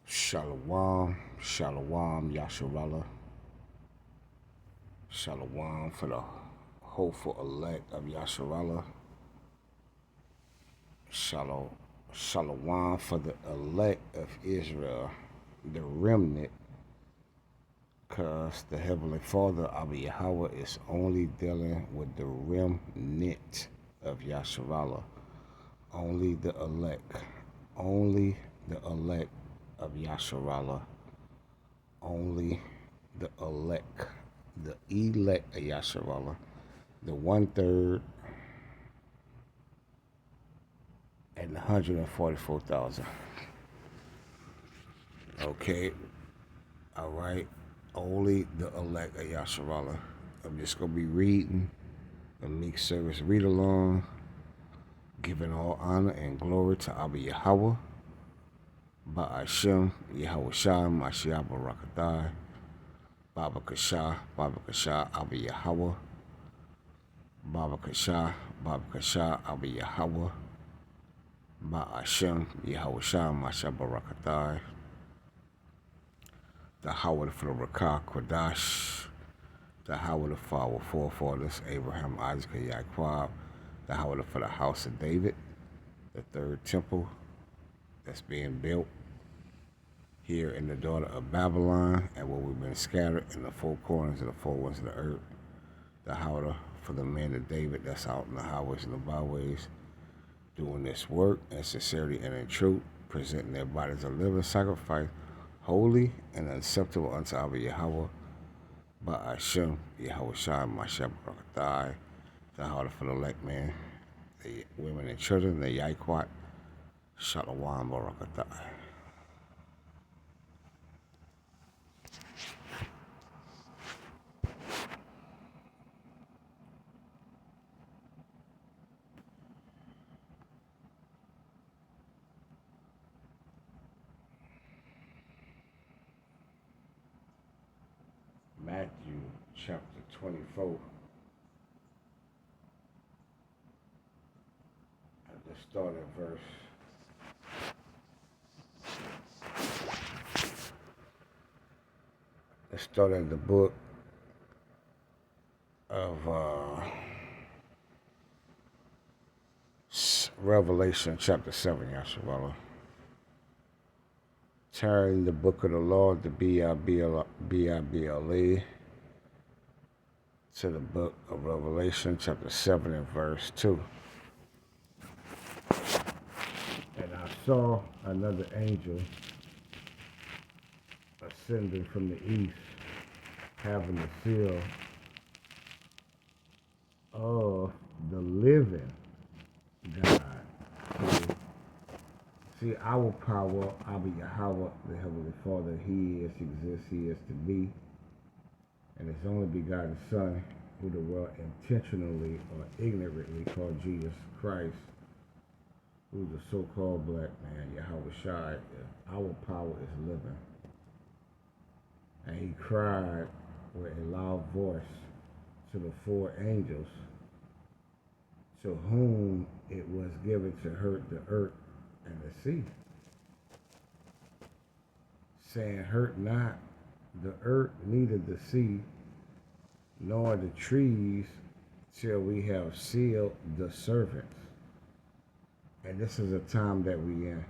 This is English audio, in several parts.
Shalom, Shalom, Yasharallah. Shalom for the hopeful elect of Yasharallah. Shalom, Shalom for the elect of Israel, the remnant, because the Heavenly Father, Abba Yahweh, is only dealing with the remnant of Yasharallah. Only the elect. Only the elect of Yasharallah. Only the elect. The elect of Yasharallah. The 1/3 and 144,000. Okay. All right. Only the elect of Yasharallah. I'm just going to be reading the meek service read along, giving all honor and glory to Abba Yahweh, Ba'ashem, Yahweh Shah, Mashiach Barakatai, Baba Kasha, Abba Yahweh, Baba Kasha, Abba Yahweh, Ba'ashem, Yahweh Shah, Mashiach Barakatai, the Howard for the Rakah Kodash, the Howard for our forefathers, Abraham, Isaac, and Yaakov, the Howard for the house of David, the third temple that's being built here in the daughter of Babylon, and where we've been scattered in the four corners of the four winds of the earth, the Howard for the men of David that's out in the highways and the byways, doing this work in sincerity and in truth, presenting their bodies a living sacrifice, holy and acceptable unto Abba Yahweh, Ba'ashem, Yahweh Shai, Mashiach Barakatai, the Howard for the elect man, the women and children, the Yaikwat, Shalom Barakatai. Matthew chapter 24. At the start of verse. Let's start at the book of Revelation chapter 7, Yasharallah. Turn the book of the Lord, the Bible, to the book of Revelation chapter 7 and verse 2. And I saw another angel ascending from the east, having the seal of the living God. See, our power, Abba Yahweh, the Heavenly Father, He is, exists, He is to be, and His only begotten Son, who the world intentionally or ignorantly called Jesus Christ, who's the so-called black man, Yahweh Shai. Our power is living. And He cried with a loud voice to the four angels, to whom it was given to hurt the earth and the sea, saying, hurt not the earth, neither the sea, nor the trees, till we have sealed the servants. And this is a time that we in,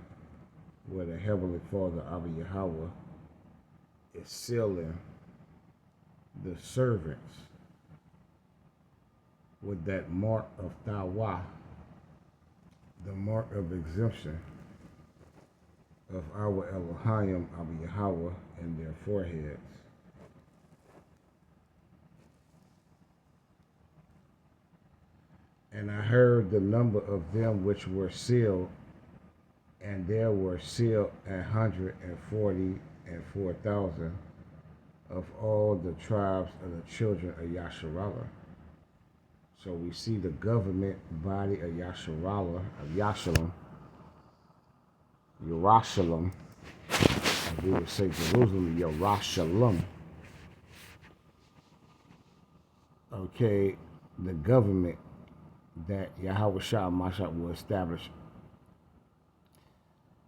where the Heavenly Father, Abba Yahweh, is sealing the servants with that mark of Tawah, the mark of exemption of our Elohim, Abba Yahweh, in their foreheads. And I heard the number of them which were sealed, and there were sealed 144,000 of all the tribes of the children of Yasharallah. So we see the government body of Yasharallah, of Yashalom, Yerushalayim, as we would say Jerusalem, Yerushalayim. Okay, the government that Yahweh Shah Mashiach will establish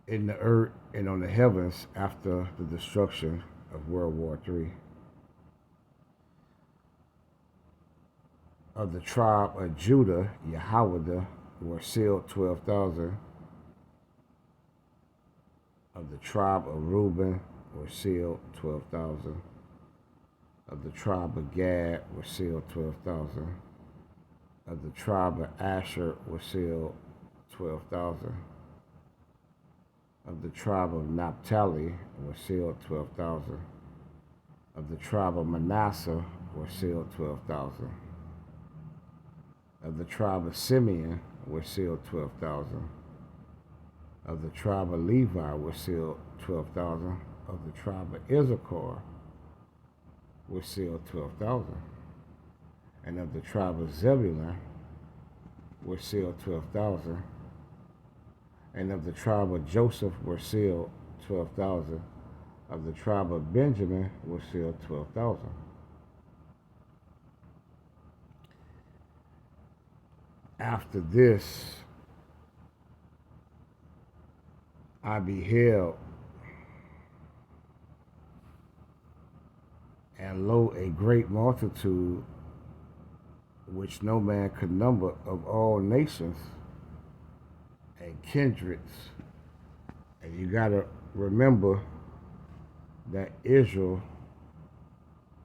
in the earth and on the heavens after the destruction of World War III. Of the tribe of Judah, Yahweh were sealed 12,000. Of the tribe of Reuben were sealed 12,000. Of the tribe of Gad were sealed 12,000. Of the tribe of Asher were sealed 12,000. Of the tribe of Naphtali were sealed 12,000. Of the tribe of Manasseh were sealed 12,000. Of the tribe of Simeon were sealed 12,000. Of the tribe of Levi were sealed 12,000. Of the tribe of Issachar were sealed 12,000. And of the tribe of Zebulun were sealed 12,000. And of the tribe of Joseph were sealed 12,000. Of the tribe of Benjamin were sealed 12,000. After this, I beheld, and lo, a great multitude, which no man could number, of all nations and kindreds. And you got to remember that Israel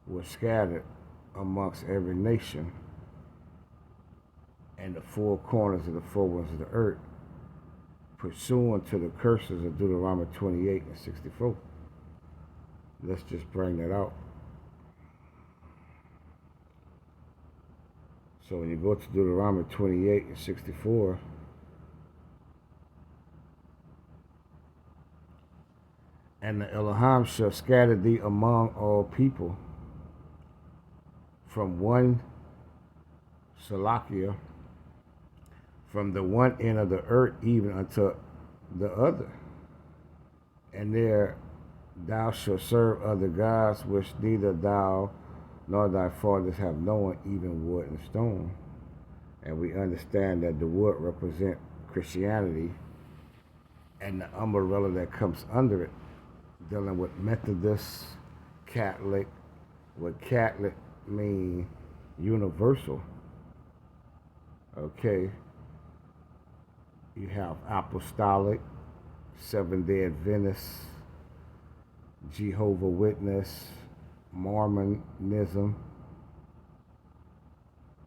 was scattered amongst every nation and the four corners of the four winds of the earth, pursuant to the curses of Deuteronomy 28 and 64. Let's just bring that out. So when you go to Deuteronomy 28 and 64, and the Elohim shall scatter thee among all people, from one Salakia, from the one end of the earth even unto the other. And there thou shalt serve other gods, which neither thou nor thy fathers have known, even wood and stone. And we understand that the wood represent Christianity, and the umbrella that comes under it, dealing with Methodist, Catholic, what Catholic mean universal. Okay. You have Apostolic, Seventh-day Adventist, Jehovah's Witness, Mormonism,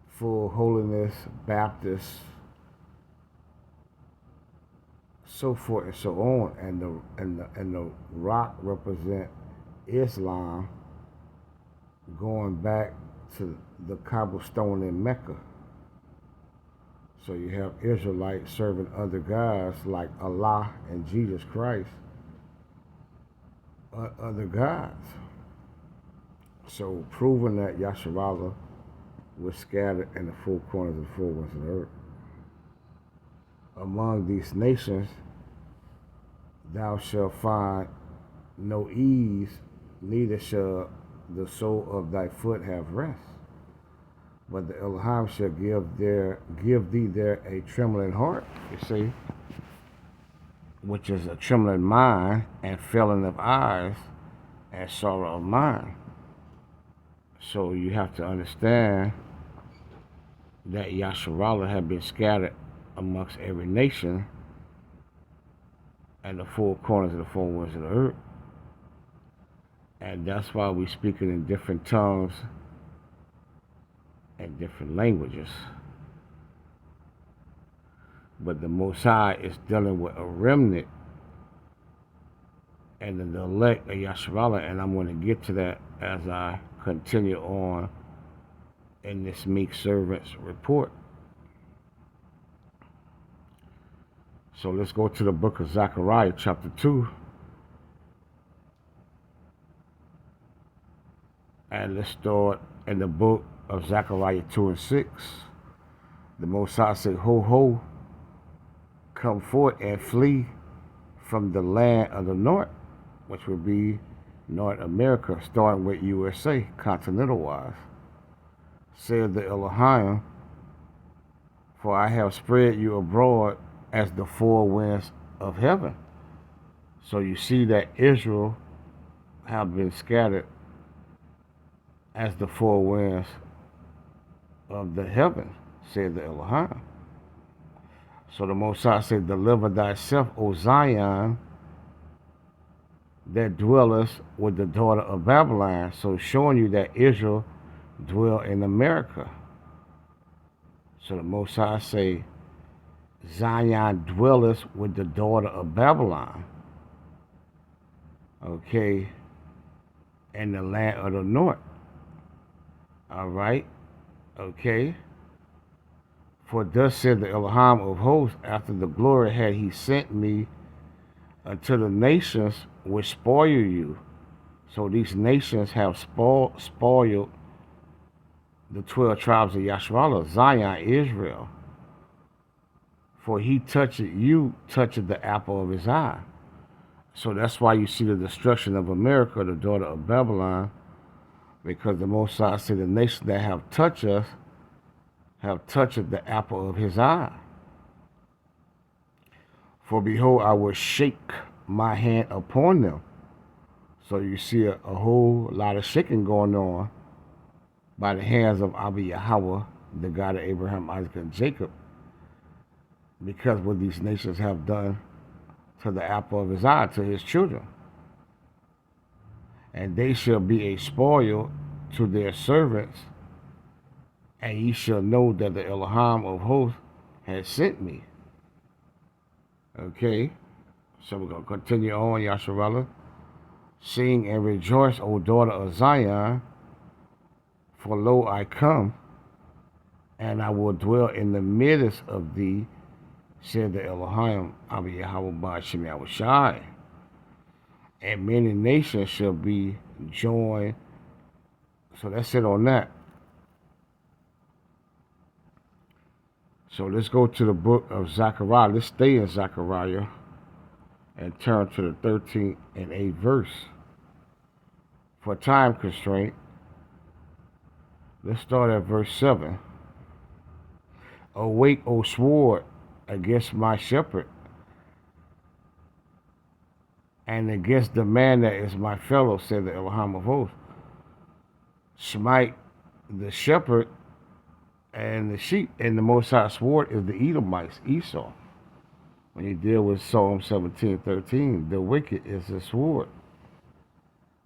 Full Holiness, Baptist, so forth and so on. And the rock represent Islam, going back to the cobblestone in Mecca. So you have Israelites serving other gods like Allah and Jesus Christ, other gods. So proving that Yasharallah was scattered in the four corners of the four winds of the earth. Among these nations thou shalt find no ease, neither shall the sole of thy foot have rest. But the Elohim shall give thee there a trembling heart, you see, which is a trembling mind and failing of eyes and sorrow of mind. So you have to understand that Yasharallah had been scattered amongst every nation and the four corners of the four winds of the earth. And that's why we speak it in different tongues and different languages. But the Most High is dealing with a remnant and the elect of Yasharallah, and I'm going to get to that as I continue on in this meek servant's report. So let's go to the book of Zechariah, chapter 2. And let's start in the book of Zechariah 2 and 6. The Most High said, Ho, ho, come forth and flee from the land of the north, which would be North America, starting with USA, continental-wise. Said the Elohim, for I have spread you abroad as the four winds of heaven. So you see that Israel have been scattered as the four winds of the heaven, said the Elohim. So the Most High said, deliver thyself, O Zion, that dwelleth with the daughter of Babylon. So showing you that Israel dwell in America. So the Most High say, Zion dwelleth with the daughter of Babylon. Okay, in the land of the north. All right, okay. For thus said the Elohim of hosts, after the glory had he sent me unto the nations which spoil you. So these nations have spoiled the 12 tribes of Yasharallah, Zion, Israel. For he touched you, touched the apple of his eye. So that's why you see the destruction of America, the daughter of Babylon, because the Most High said the nations that have touched us have touched the apple of his eye. For behold, I will shake my hand upon them. So you see a whole lot of shaking going on by the hands of Abba Yahweh, the God of Abraham, Isaac, and Jacob, because what these nations have done to the apple of his eye, to his children. And they shall be a spoil to their servants, and ye shall know that the Elohim of hosts has sent me. Okay, so we're going to continue on, Yasharallah. Sing and rejoice, O daughter of Zion, for lo, I come, and I will dwell in the midst of thee, said the Elohim, Abba Yahweh Ba'ashem Yahushai. And many nations shall be joined. So that's it on that. So let's go to the book of Zechariah. Let's stay in Zechariah and turn to the 13th and 8th verse. For time constraint, let's start at verse 7. Awake, O sword, against my shepherd, and against the man that is my fellow, said the Elohim of hosts. Smite the shepherd and the sheep, and the Most High sword is the Edomites, Esau. When you deal with Psalm 17:13, the wicked is the sword.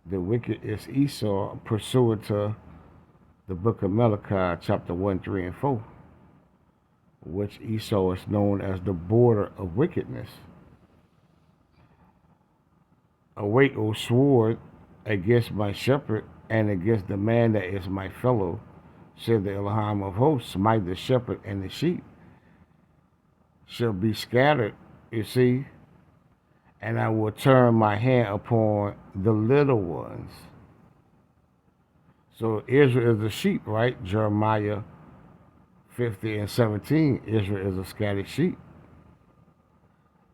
The wicked is Esau, pursuant to the book of Malachi, chapter 1, 3, and 4, which Esau is known as the border of wickedness. Awake, O sword, against my shepherd, and against the man that is my fellow, said the Elohim of hosts. Smite the shepherd, and the sheep shall be scattered, you see, and I will turn my hand upon the little ones. So Israel is the sheep, right? Jeremiah 50 and 17, Israel is a scattered sheep.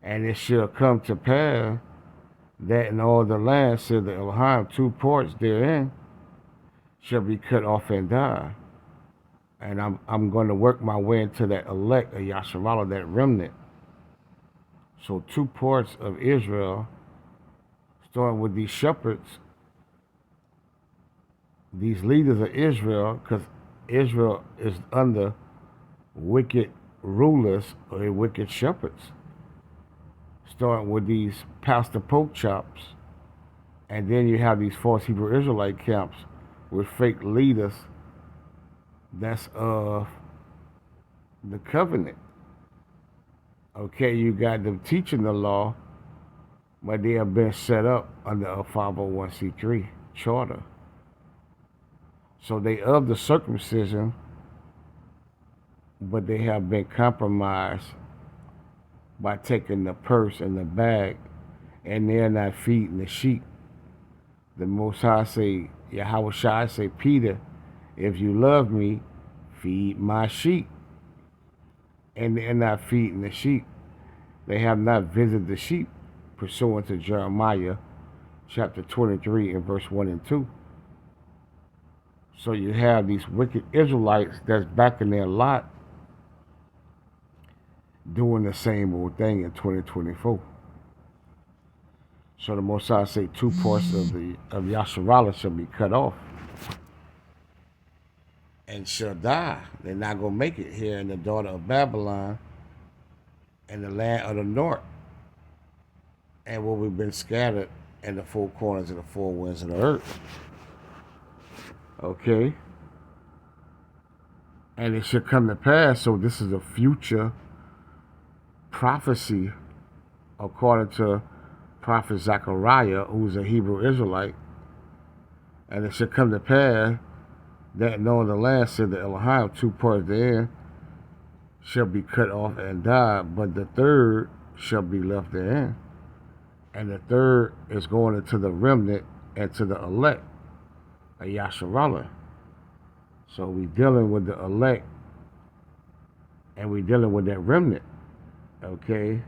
And it shall come to pass that in all the land, said the Elohim, 2 parts therein shall be cut off and die. And I'm going to work my way into that elect of Yasharallah, that remnant. So 2 parts of Israel, starting with these shepherds, these leaders of Israel, because Israel is under wicked rulers or wicked shepherds, starting with these pastor poke chops, and then you have these false Hebrew Israelite camps with fake leaders that's of the covenant. Okay, you got them teaching the law, but they have been set up under a 501c3 charter. So they of the circumcision, but they have been compromised by taking the purse and the bag, and they're not feeding the sheep. The Most High say, Yahweh Shai say, Peter, if you love me, feed my sheep. And they're not feeding the sheep. They have not visited the sheep, pursuant to Jeremiah chapter 23 and verse 1 and 2. So you have these wicked Israelites that's back in their lot doing the same old thing in 2024. So the Most High say 2 parts of Yasharallah shall be cut off and shall die. They're not gonna make it here in the daughter of Babylon and the land of the north, and where we've been scattered in the four corners of the four winds of the earth. Okay? And it should come to pass, so this is a future prophecy according to Prophet Zechariah, who's a Hebrew Israelite. And it should come to pass that knowing the land, said the Elohim, 2 parts therein shall be cut off and die, but the third shall be left therein. And the third is going into the remnant and to the elect of Yasharallah. So we dealing with the elect and we dealing with that remnant. Okay?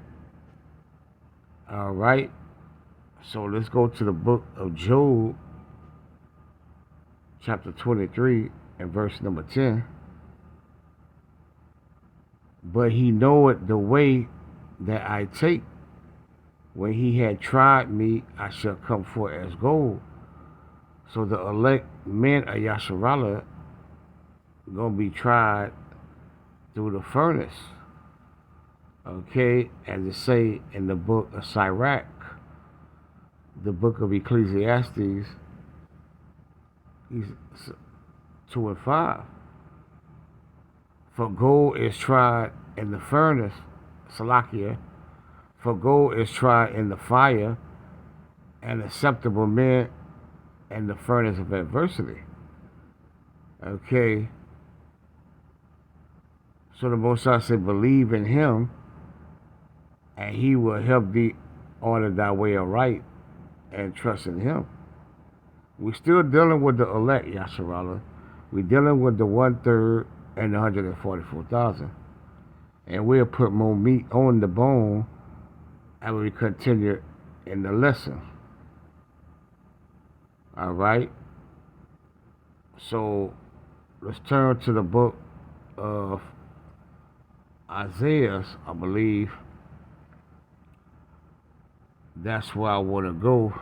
All right? So let's go to the book of Job, chapter 23 and verse number 10. But he knoweth the way that I take. When he had tried me, I shall come forth as gold. So the elect men of Yasharallah going to be tried through the furnace. Okay, as it say in the book of Sirach, the book of Ecclesiastes, 2 and 5. For gold is tried in the furnace, Salakia, for gold is tried in the fire, and acceptable men in the furnace of adversity. Okay. So the Most High said, believe in him, and he will help thee order thy way aright, and trust in him. We're still dealing with the elect, Yasharallah. We're dealing with the 1/3 and the 144,000. And we'll put more meat on the bone as we continue in the lesson. All right? So let's turn to the book of Isaiah, I believe. That's where I want to go.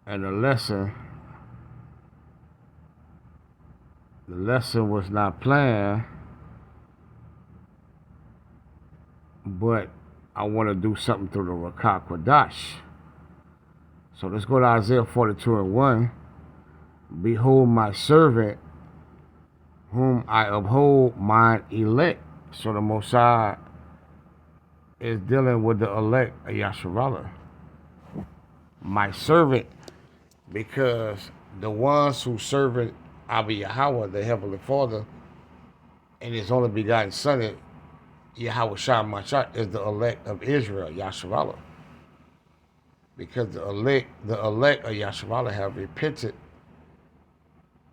And the lesson was not planned, but I want to do something through the Rakah Kodash. So let's go to Isaiah 42 and 1. Behold my servant, whom I uphold, mine elect. So the Most High is dealing with the elect of Yasharallah. My servant, because the ones who serve Abba Yahweh, the Heavenly Father, and his only begotten Son, Yahweh Shah Mashiach, is the elect of Israel, Yasharallah. Because the elect of Yasharallah have repented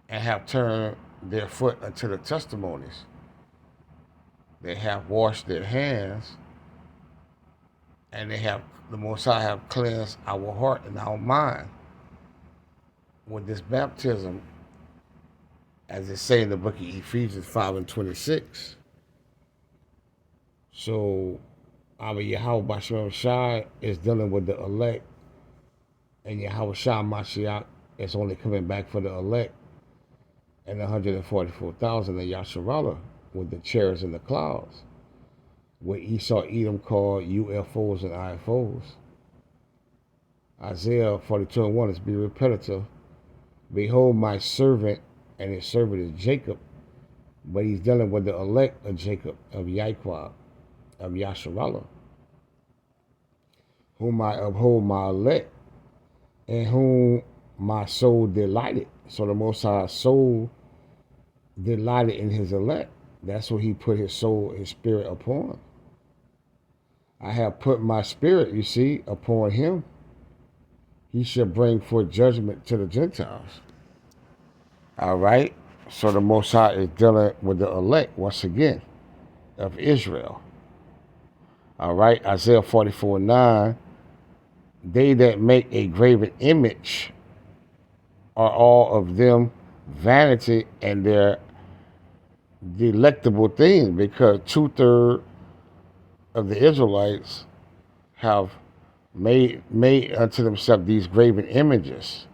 and have turned their foot unto the testimonies. They have washed their hands, and the Most High have cleansed our heart and our mind with this baptism, as it say in the book of Ephesians 5 and 26. So Abba Yahweh Bashem Shai is dealing with the elect, and Yahweh Shah Mashiach is only coming back for the elect, and 144,000 of Yasharallah with the chariots and the clouds, what Esau Edom called UFOs and IFOs. Isaiah 42 and 1 is be repetitive. Behold my servant, and his servant is Jacob, but he's dealing with the elect of Jacob, of Yahweh, of Yasharallah, whom I uphold, my elect, in whom my soul delighted. So the Most High's soul delighted in his elect. That's what he put his soul, his spirit upon. I have put my spirit, you see, upon him. He shall bring forth judgment to the Gentiles. All right? So the Most High is dealing with the elect, once again, of Israel. All right? Isaiah 44 and 9. They that make a graven image are all of them vanity and their delectable things, because 2/3 of the Israelites have made unto themselves these graven images.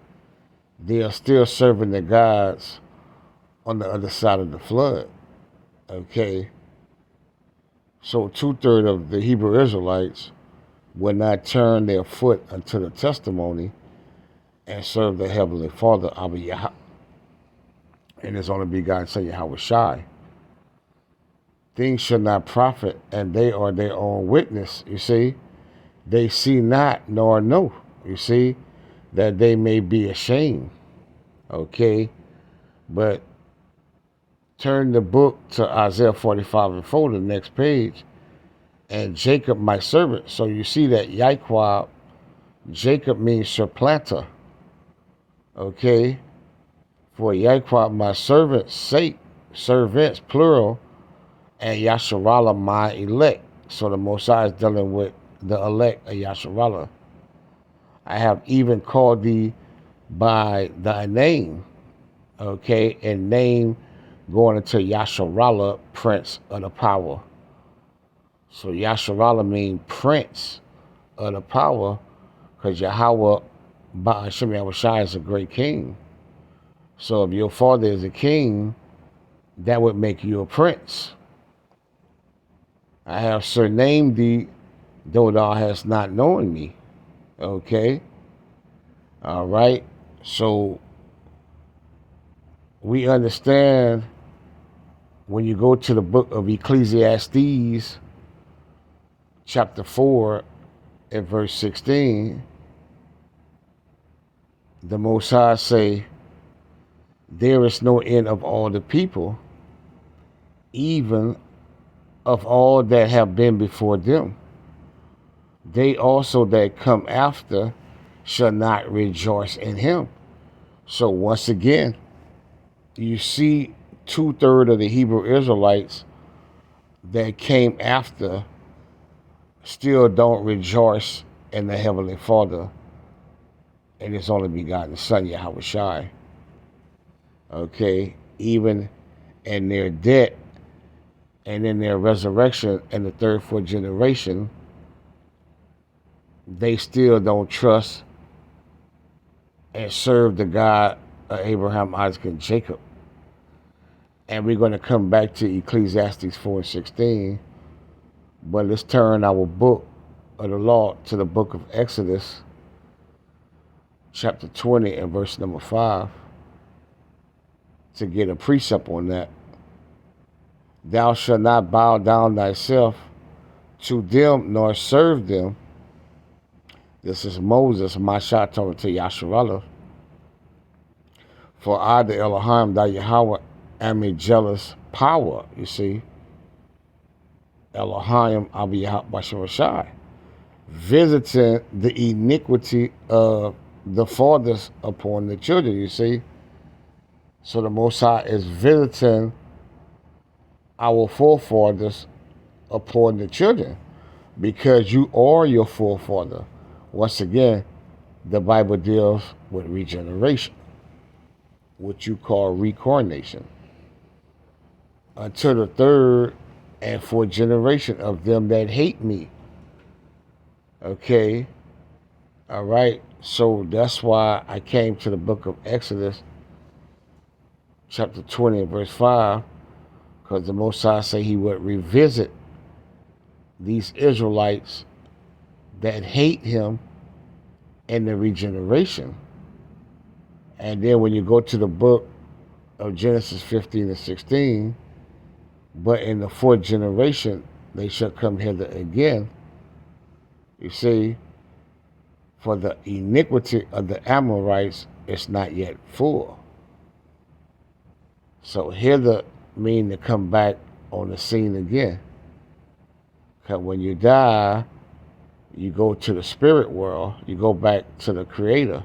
They are still serving the gods on the other side of the flood. Okay, so 2/3 of the Hebrew Israelites will not turn their foot unto the testimony and serve the Heavenly Father, Abba Yah, and His only begotten Son Yahweh Shai. Things should not profit, and they are their own witness. You see, they see not nor know. You see, that they may be ashamed. Okay, but turn the book to Isaiah 45:4, the next page, and Jacob my servant. So you see that Yahweh, Jacob means supplanter. Okay, for Yahweh my servant's sake, servants plural, and Yasharallah my elect. So the Mosiah is dealing with the elect of Yasharallah. I have even called thee by thy name. Okay, and name going into Yasharallah, Prince of the Power. So Yasharallah means Prince of the Power, because Yahweh Ba'ashem Yahushai is a great king. So if your father is a king, that would make you a prince. I have surnamed thee, though thou hast not known me. Okay? All right? So we understand when you go to the book of Ecclesiastes, chapter 4, and verse 16, the Most High say, there is no end of all the people, even of all that have been before them. They also that come after shall not rejoice in him. So once again, you see 2/3 of the Hebrew Israelites that came after still don't rejoice in the Heavenly Father and His only begotten Son, Yahweh Shai. Okay, even in their death and in their resurrection in the third, fourth generation, they still don't trust and serve the God of Abraham, Isaac, and Jacob. And we're going to come back to Ecclesiastes 4:16, but let's turn our book of the law to the book of Exodus, chapter 20 and verse number 5, to get a precept on that. Thou shalt not bow down thyself to them nor serve them. This is Moses, Masha talking to Yasharallah. For I, the Elohim, thy Yahweh, am a jealous power, you see. Elohim, Abba Yahweh Shai, visiting the iniquity of the fathers upon the children, you see. So the Most High is visiting our forefathers upon the children, because you are your forefather. Once again, the Bible deals with regeneration, what you call reincarnation, until the third and fourth generation of them that hate me. Okay, all right, so that's why I came to the book of Exodus, chapter 20 and verse 5, because the Most High say He would revisit these Israelites that hate Him in the regeneration. And then when you go to the book of Genesis 15 and 16, but in the fourth generation they shall come hither again. You see, for the iniquity of the Amorites is not yet full. So hither mean to come back on the scene again. Because when you die, you go to the spirit world, you go back to the Creator.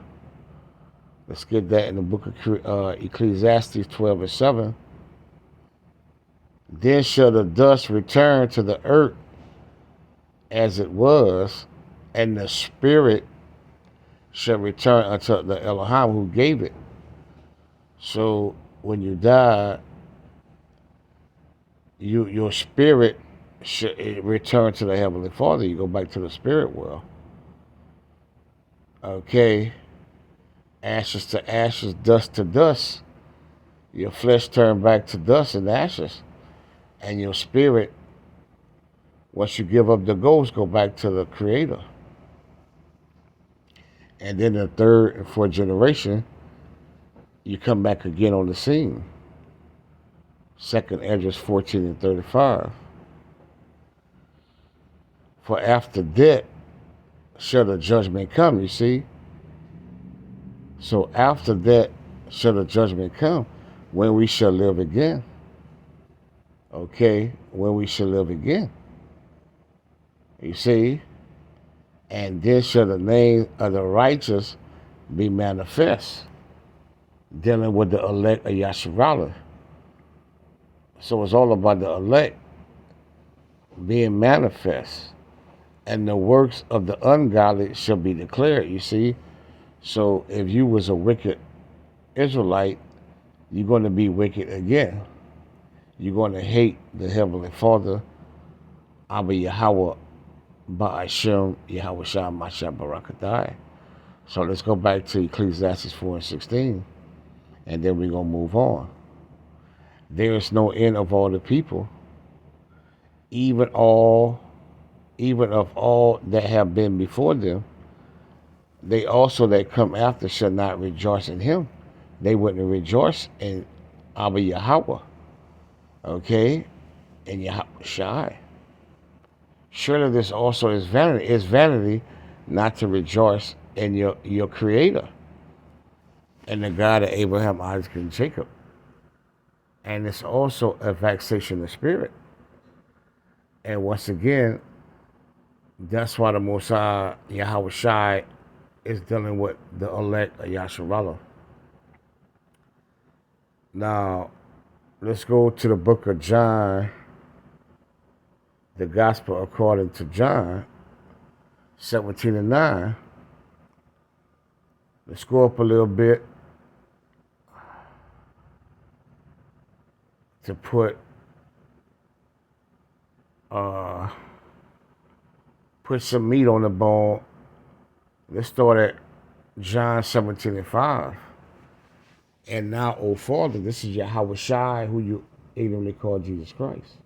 Let's get that in the book of Ecclesiastes 12 and 7. Then shall the dust return to the earth as it was, and the spirit shall return unto the Elohim who gave it. So when you die, your spirit should return to the Heavenly Father. You go back to the spirit world. Okay, ashes to ashes, dust to dust. Your flesh turned back to dust and ashes, and your spirit, once you give up the ghost, go back to the Creator. And then the third and fourth generation, you come back again on the scene. 2nd Esdras 14 and 35. For after that shall the judgment come, you see. So after that shall the judgment come, when we shall live again. Okay, when we shall live again. You see? And then shall the name of the righteous be manifest, dealing with the elect of Yasharallah. So it's all about the elect being manifest, and the works of the ungodly shall be declared, you see. So if you was a wicked Israelite, you're going to be wicked again. You're going to hate the Heavenly Father, Abba Yahweh, Ba'ashem, Yahweh Shah, Masha Barakatai. So let's go back to Ecclesiastes 4 and 16, and then we're going to move on. There is no end of all the people, even of all that have been before them. They also that come after shall not rejoice in him. They wouldn't rejoice in Abba Yahweh, okay, and Yahweh Shai. Surely this also is vanity. It's vanity not to rejoice in your Creator and the God of Abraham, Isaac, and Jacob. And it's also a vexation of spirit. And once again, that's why the Mosai, Yahweh Shai, is dealing with the elect of Yasharallah. Now, let's go to the book of John, the Gospel according to John, 17 and 9. Let's go up a little bit to put some meat on the bone. Let's start at John 17 and 5. And now, O Father, this is Yahweh Shai, who you ignorantly call Jesus Christ.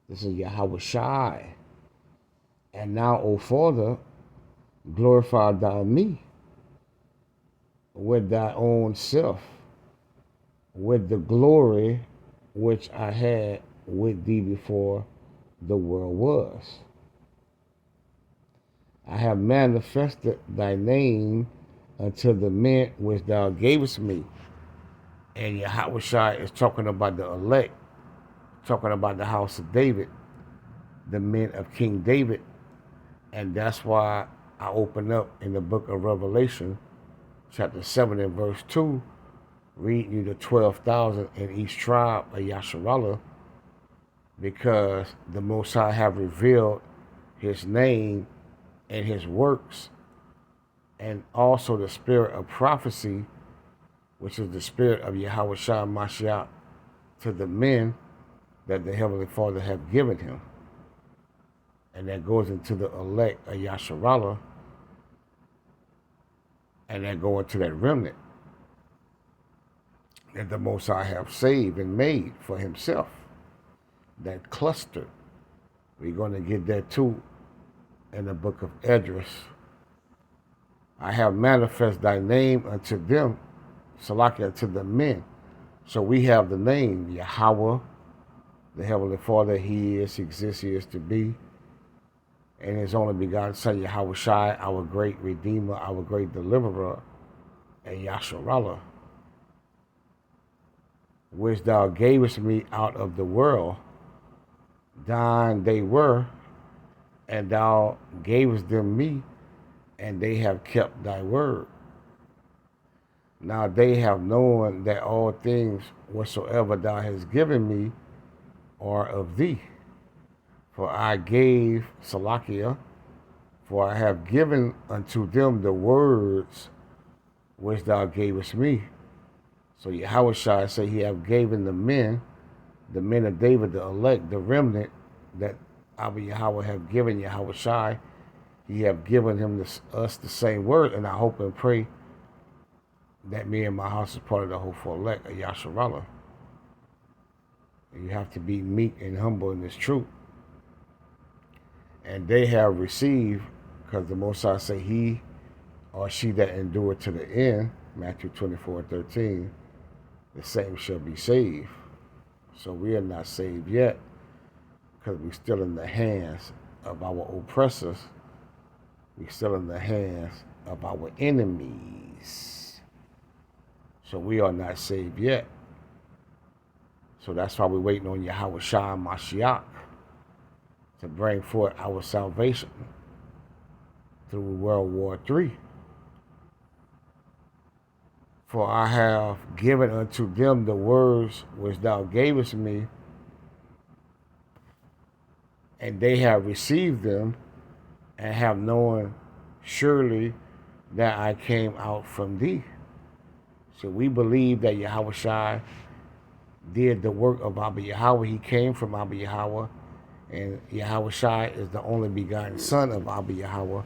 This is Yahweh Shai. And now, O Father, glorify thou me with thy own self, with the glory which I had with thee before the world was. I have manifested thy name unto the men which thou gavest me. And Yahweh Shai is talking about the elect, talking about the house of David, the men of King David. And that's why I open up in the book of Revelation, chapter 7 and verse 2, reading you the 12,000 in each tribe of Yasharallah, because the Most High have revealed his name and his works, and also the spirit of prophecy, which is the spirit of Yahweh Shah Mashiach, to the men that the Heavenly Father have given him. And that goes into the elect of Yasharallah, and that go into that remnant that the Most High have saved and made for himself. That cluster. We're going to get that too in the book of Esdras. I have manifest thy name unto them, Salakia, to the men. So we have the name Yahweh, the Heavenly Father. He is, he exists, he is to be. And his only begotten Son, Yahweh Shai, our great Redeemer, our great Deliverer, and Yasharallah, which thou gavest me out of the world. Thine they were, and thou gavest them me, and they have kept thy word. Now they have known that all things whatsoever thou hast given me are of thee. For I gave, Salakia, for I have given unto them the words which thou gavest me. So Yahweh Shai say he have given the men of David, the elect, the remnant that Abba Yahweh have given Yahweh Shai, He have given us the same word, and I hope and pray that me and my house is part of the hopeful elect of Yasharallah. You have to be meek and humble in this truth. And they have received, because the Most High say, he or she that endure to the end, Matthew 24:13, the same shall be saved. So we are not saved yet, because we're still in the hands of our oppressors. We're still in the hands of our enemies. So we are not saved yet. So that's why we're waiting on Yahweh Shah Mashiach to bring forth our salvation through World War III. For I have given unto them the words which thou gavest me, and they have received them, and have known surely that I came out from thee. So we believe that Yahweh Shai did the work of Abba Yahweh. He came from Abba Yahweh, and Yahweh Shai is the only begotten son of Abba Yahweh,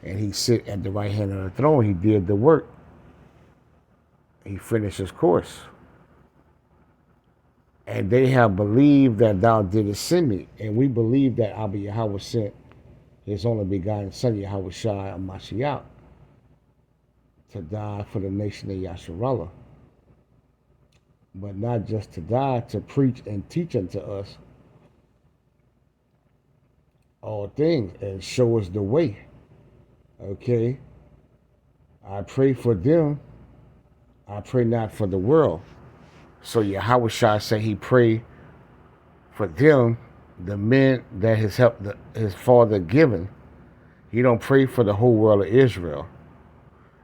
and he sit at the right hand of the throne. He did the work. He finished his course. And they have believed that thou didst send me. And we believe that Abba Yahweh sent his only begotten son, Yahweh Shai Mashiach, to die for the nation of Yasharallah. But not just to die, to preach and teach unto us all things and show us the way. Okay? I pray for them. I pray not for the world. So Yahweh Shai said he prayed for them, the men that his father given. He don't pray for the whole world of Israel.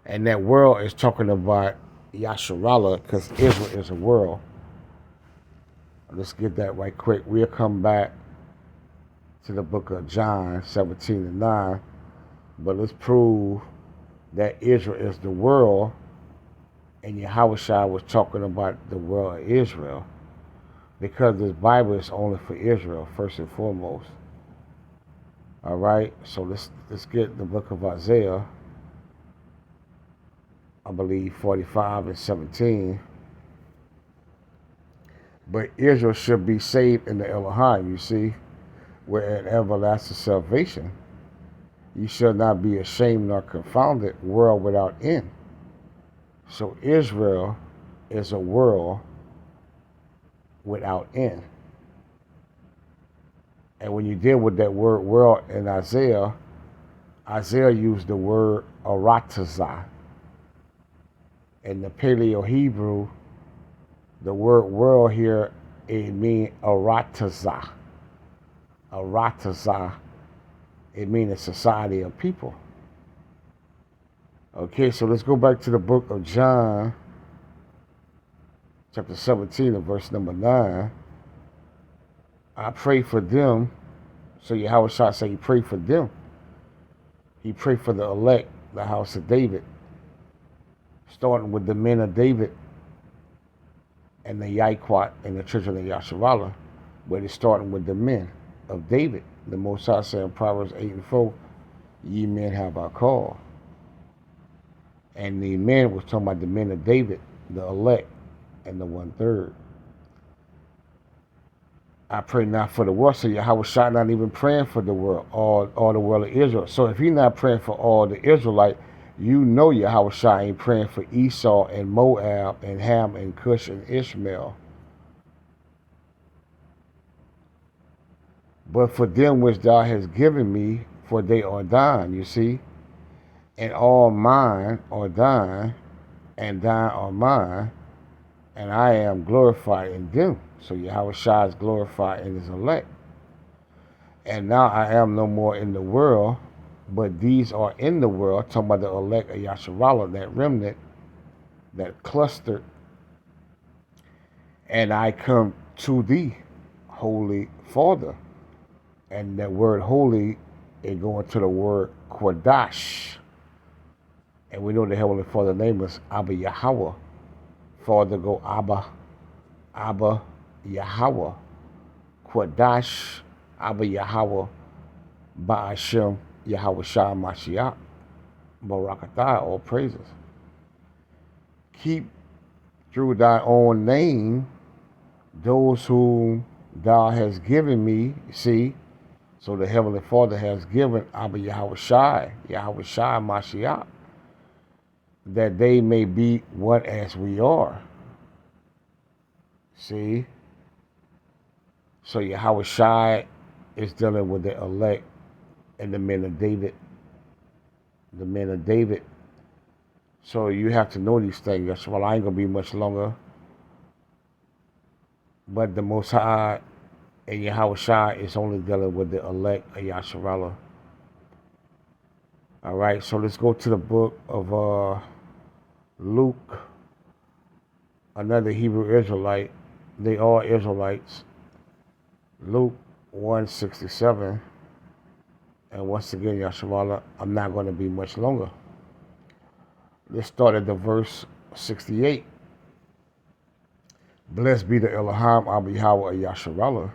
And that world is talking about Yasharallah, because Israel is a world. Let's get that right quick. We'll come back to the book of John 17:9. But let's prove that Israel is the world, and Yahweh Shai was talking about the world of Israel, because this Bible is only for Israel, first and foremost. All right, so let's get the book of Isaiah, I believe 45:17. But Israel should be saved in the Elohim, you see, where an everlasting salvation. You shall not be ashamed nor confounded, world without end. So Israel is a world without end. And when you deal with that word world in Isaiah, Isaiah used the word aratazah. In the Paleo Hebrew, the word world here, it means aratazah. Aratazah, it means a society of people. Okay, so let's go back to the book of John, chapter 17 and verse number 9. I pray for them. So Yahweh Shai said he prayed for them. He prayed for the elect, the house of David, starting with the men of David and the Yaiquat and the children of Yasharallah, but it's starting with the men of David. The Most High said in Proverbs 8:4, ye men have I called. And the men was talking about the men of David, the elect, and the 1/3. I pray not for the world. So Yahweh Shai not even praying for the world, all the world of Israel. So if he's not praying for all the Israelite, you know Yahweh Shai ain't praying for Esau and Moab and Ham and Cush and Ishmael. But for them which thou hast given me, for they are thine, you see. And all mine are thine, and thine are mine, and I am glorified in them. So Yahweh Shai is glorified in his elect. And now I am no more in the world, but these are in the world, talking about the elect of Yasharallah, that remnant, that clustered. And I come to thee, Holy Father. And that word holy is going to the word Quadash. And we know the Heavenly Father name is Abba Yahweh. Father go Abba Yahweh. Quadash, Abba Yahweh, Ba'ashem, Yahweh Shah Mashiach, Barakatah, all praises. Keep through thy own name those whom thou hast given me. See, so the Heavenly Father has given Abba Yahweh Shai Mashiach, that they may be one as we are. See? So Yahweh Shai is dealing with the elect and the men of David. The men of David. So you have to know these things. Well, I ain't going to be much longer. But the Most High and Yahweh Shai is only dealing with the elect of Yasharallah. All right, so let's go to the book of Luke, another Hebrew Israelite. They are Israelites. Luke 1:67. And once again, Yasharallah, I'm not going to be much longer. Let's start at the verse 68. Blessed be the Elohim Abba Yahweh Yasharallah.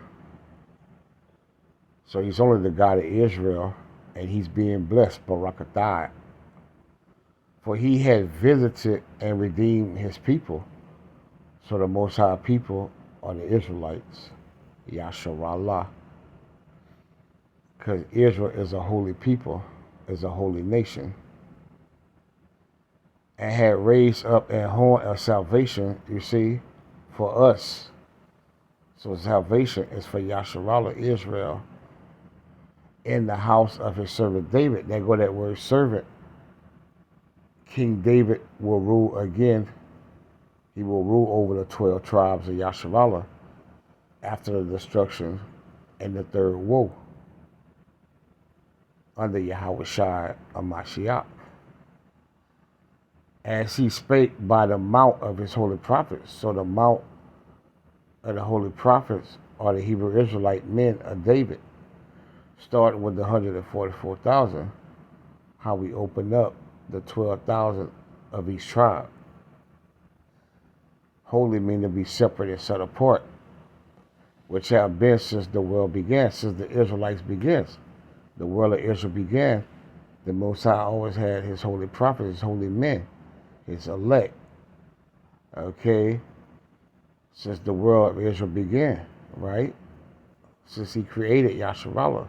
So he's only the God of Israel, and he's being blessed, Barakatah. For he had visited and redeemed his people. So the Most High people are the Israelites, Yasharallah. Because Israel is a holy people, is a holy nation. And had raised up a horn of salvation, you see, for us. So salvation is for Yasharallah, Israel, in the house of his servant David. There go that word servant. King David will rule again. He will rule over the 12 tribes of Yasharallah after the destruction and the third woe under Yahweh Shai of Mashiach. As he spake by the mount of his holy prophets. So the mount of the holy prophets are the Hebrew Israelite men of David. Starting with the 144,000, how we open up the 12,000 of each tribe. Holy mean to be separate and set apart, which have been since the world began, since the Israelites began. The world of Israel began. The Most High always had his holy prophets, his holy men, his elect. Okay? Since the world of Israel began, right? Since he created Yasharallah.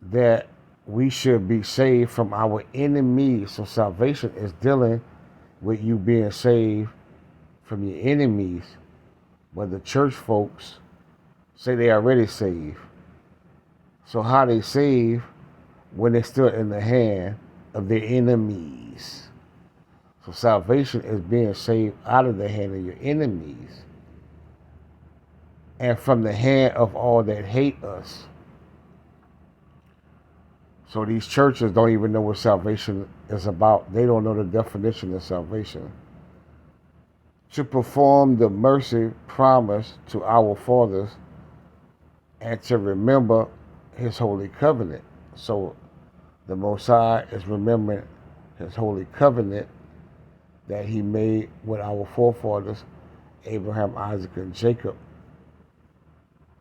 That we should be saved from our enemies. So salvation is dealing with you being saved from your enemies. But the church folks say they already saved. So how they save when they're still in the hand of their enemies? So salvation is being saved out of the hand of your enemies and from the hand of all that hate us. So these churches don't even know what salvation is about. They don't know the definition of salvation. To perform the mercy promised to our fathers and to remember his holy covenant. So the Most High is remembering his holy covenant that he made with our forefathers, Abraham, Isaac, and Jacob.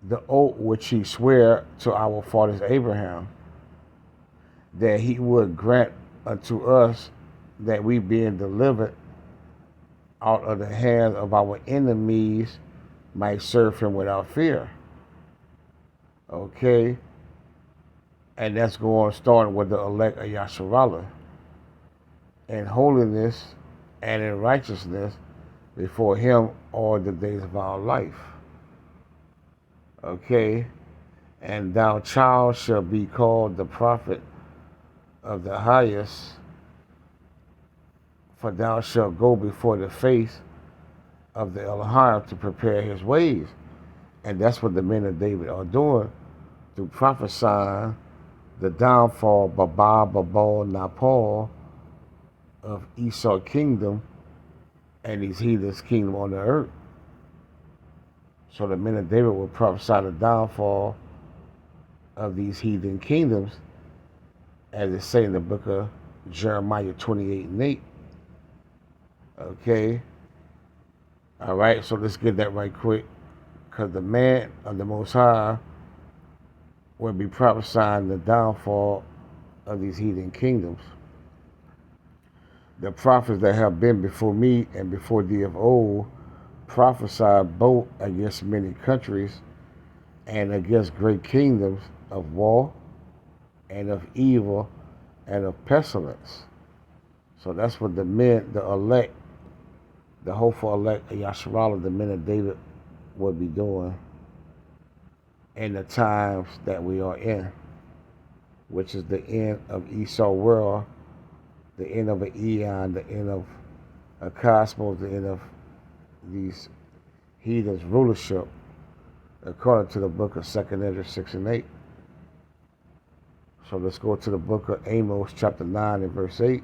The oath which he swore to our fathers Abraham, that he would grant unto us that we being delivered out of the hands of our enemies might serve him without fear. Okay? And that's going starting with the elect of Yasharallah. In holiness and in righteousness before him all the days of our life. Okay? And thou child shall be called the prophet of the highest, for thou shalt go before the face of the Elohim to prepare his ways. And that's what the men of David are doing through prophesying the downfall, Babal, Napal of Esau's kingdom and these heathens' kingdom on the earth. So the men of David will prophesy the downfall of these heathen kingdoms, as it say in the book of Jeremiah 28:8. Okay? All right, so let's get that right quick. Because the man of the Most High will be prophesying the downfall of these heathen kingdoms. The prophets that have been before me and before thee of old prophesied both against many countries and against great kingdoms of war and of evil and of pestilence. So that's what the men, the elect, the hopeful elect of Yasharallah, the men of David, will be doing in the times that we are in, which is the end of Esau world, the end of an eon, the end of a cosmos, the end of these heathens' rulership, according to the book of 2nd Ezra 6 and 8. So let's go to the book of Amos, chapter 9 and verse 8.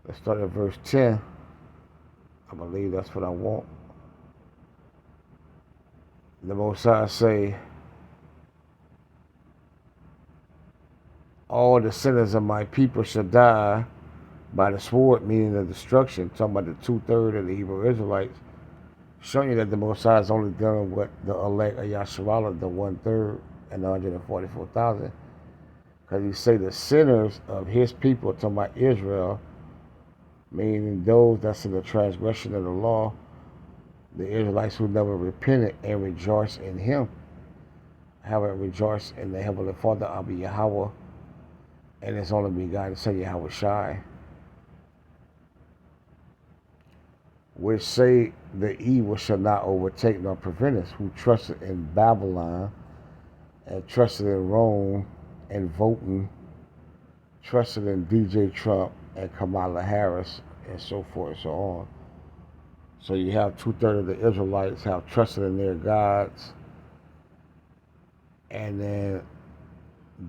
Let's start at verse 10. I believe that's what I want. The Most High say, all the sinners of my people shall die by the sword, meaning the destruction, talking about the 2/3 of the Hebrew Israelites, showing you that the Most High is only dealing with the elect of Yasharallah, the 1/3 and the 144,000. Because he say the sinners of his people, talking about Israel, meaning those that's in the transgression of the law, the Israelites who never repented and rejoiced in him, haven't rejoiced in the Heavenly Father, Abba Yahweh, and his only begotten Son, Yahweh Shai, which say the evil shall not overtake nor prevent us, who trusted in Babylon and trusted in Rome and voting, trusted in DJ Trump and Kamala Harris, and so forth and so on. So you have 2/3 of the Israelites have trusted in their gods, and then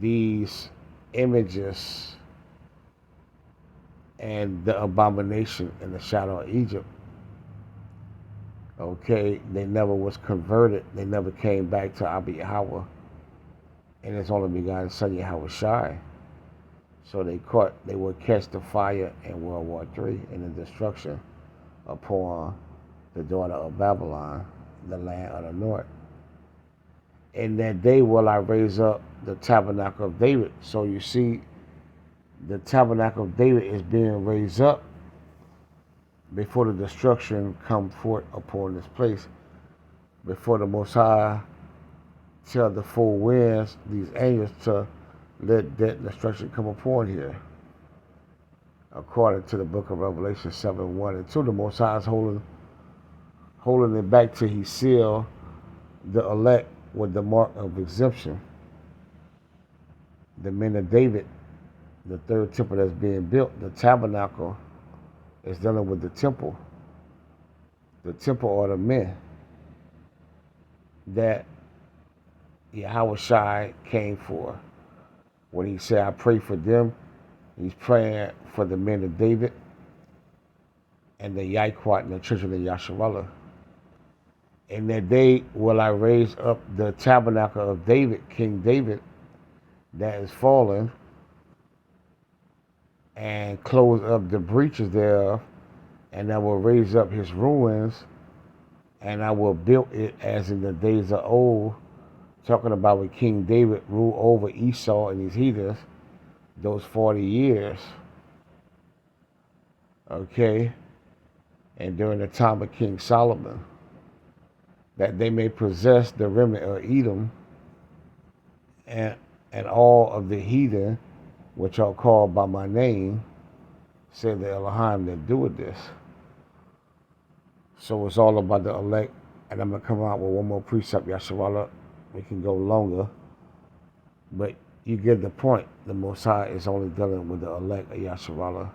these images and the abomination in the shadow of Egypt, okay, they never was converted, they never came back to Abba Yahweh and his only begotten Son Yahweh Shai. So they will catch the fire in World War III and the destruction upon the daughter of Babylon, the land of the north. In that day will I raise up the tabernacle of David. So you see, the tabernacle of David is being raised up before the destruction come forth upon this place, before the Most High tell the four winds, these angels, to let that destruction come upon here. According to the book of Revelation 7, 1 and 2, the Most High is holding it back till he seal the elect with the mark of exemption. The men of David, the third temple that's being built, the tabernacle is dealing with the temple. The temple are the men that Yahweh Shai came for. When he said, I pray for them, he's praying for the men of David and the Yahweh and the children of Yasharallah. In that day will I raise up the tabernacle of David, King David, that is fallen, and close up the breaches thereof, and I will raise up his ruins, and I will build it as in the days of old, talking about when King David ruled over Esau and his heathens, those 40 years, okay, and during the time of King Solomon, that they may possess the remnant of Edom and all of the heathen, which are called by my name, said the Elohim that doeth this. So it's all about the elect, and I'm going to come out with one more precept, Yasharallah. We can go longer, but you get the point. The Most High is only dealing with the elect of Yasharallah.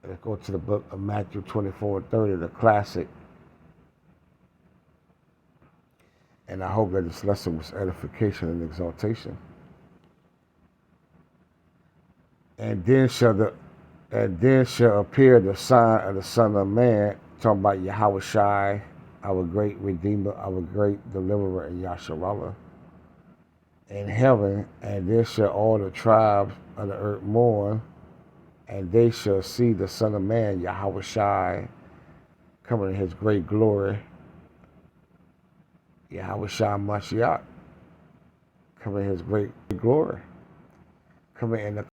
Let's go to the book of Matthew 24 and 30, the classic. And I hope that this lesson was edification and exaltation. And then shall appear the sign of the Son of Man, talking about Yahweh Shai, our great Redeemer, our great Deliverer in Yasharallah, in heaven, and then shall all the tribes of the earth mourn, and they shall see the Son of Man, Yahweh Shai, coming in his great glory Yahweh Shah Mashiach, coming in his great glory, coming in the